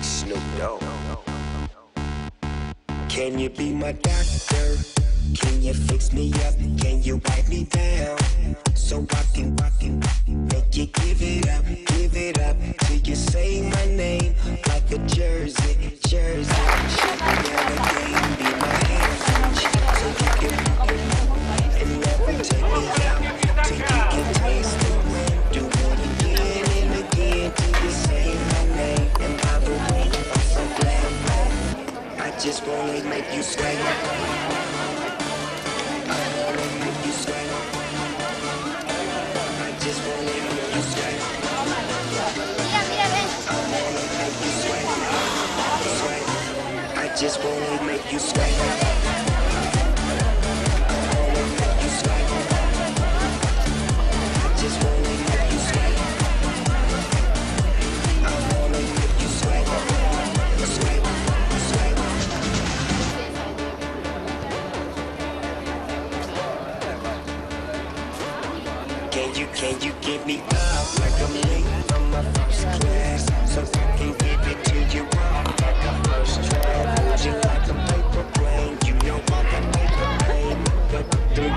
Big Snoop Dogg. Can you be my doctor? Can you fix me up? Can you wipe me down? So I can make you give it up till you say my name like a jersey. Another game, be my hand, so you can and never take me out till you can taste the wind. Do it again and again till you say my name. And by the way, I'm so glad I just wanna make you sweat. Just wanna make you sweat. I wanna make you sweat. I just wanna make you sweat. I wanna make you sweat. Sweat. Can you give me up like I'm late from my first class? So I can give it to you up like a first draft. You like a paper plane, you know I'm a paper plane. But through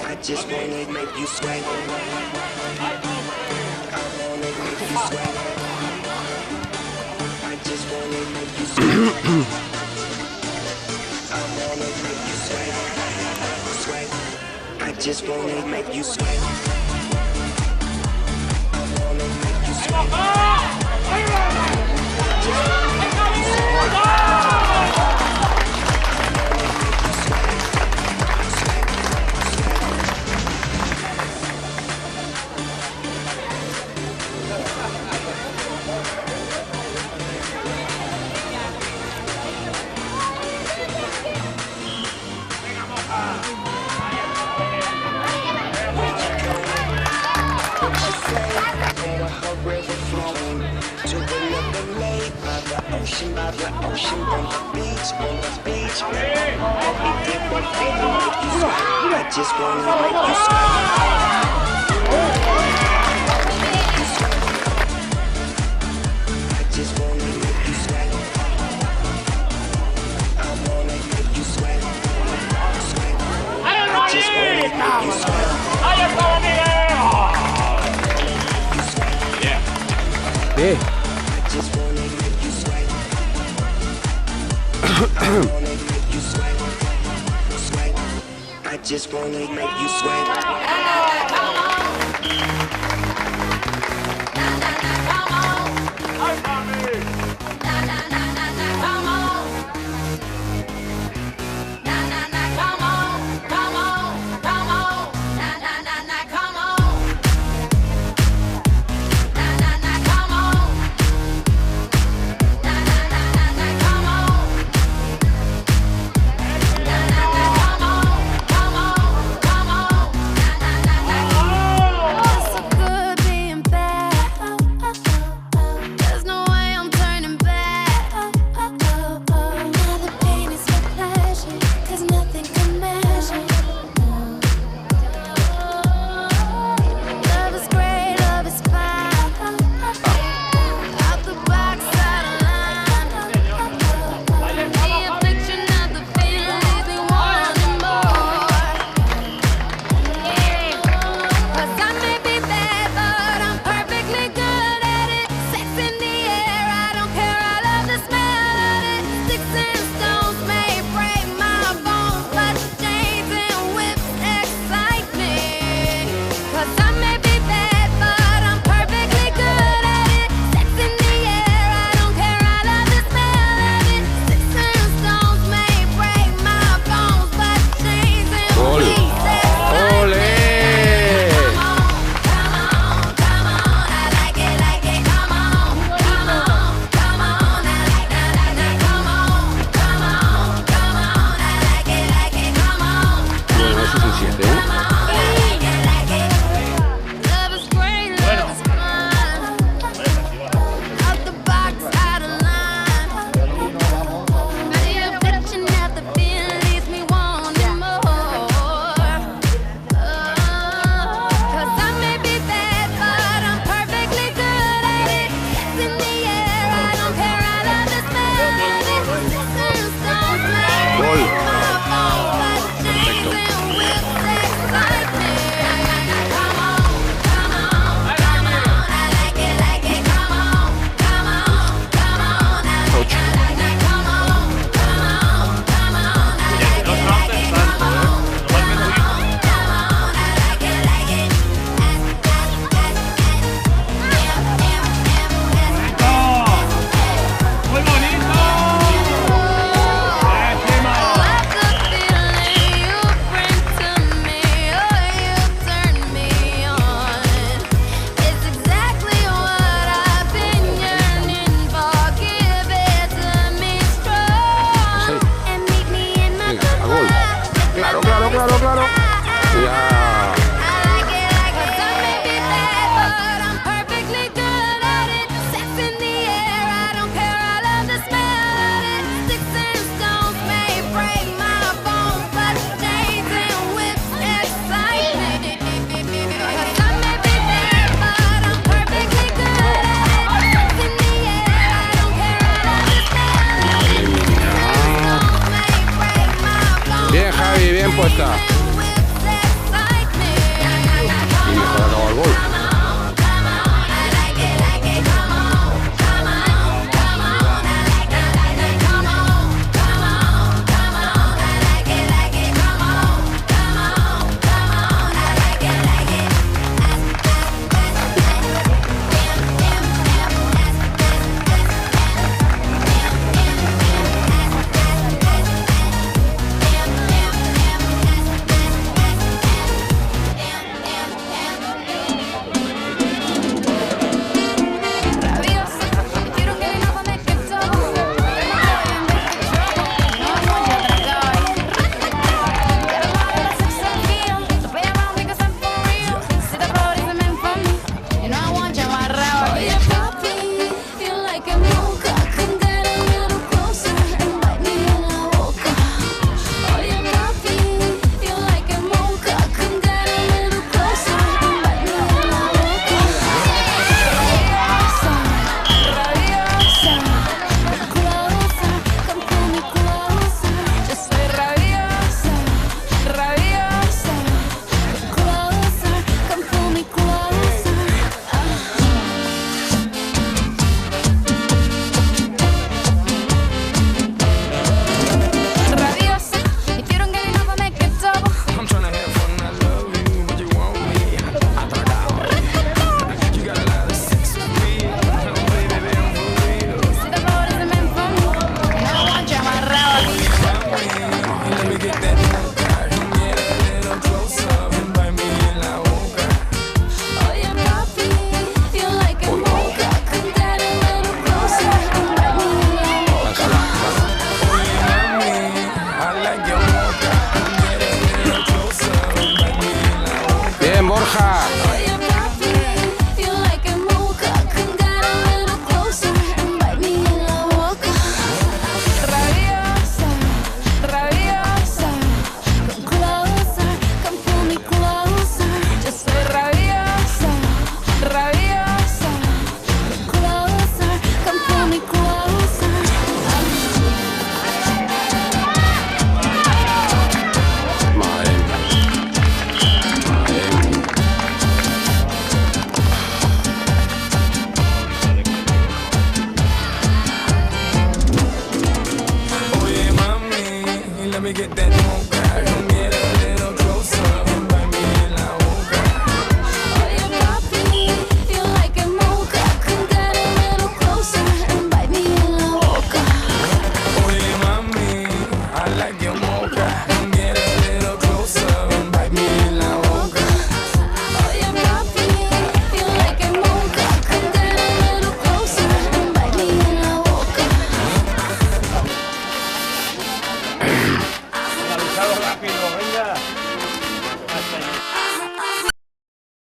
I just wanna make you sweat. I wanna make you sweat. I just wanna make you sweat. I wanna make you sweat. Sweat. I just wanna make you sweat. I wanna make you sweat. By the ocean, on the beach. Let me get one thing to make you sweat. I just wanna make you sweat. I just wanna make you sweat. I wanna make you sweat. Sweat. I just wanna make you sweat. Yeah. I just wanna make you sweat.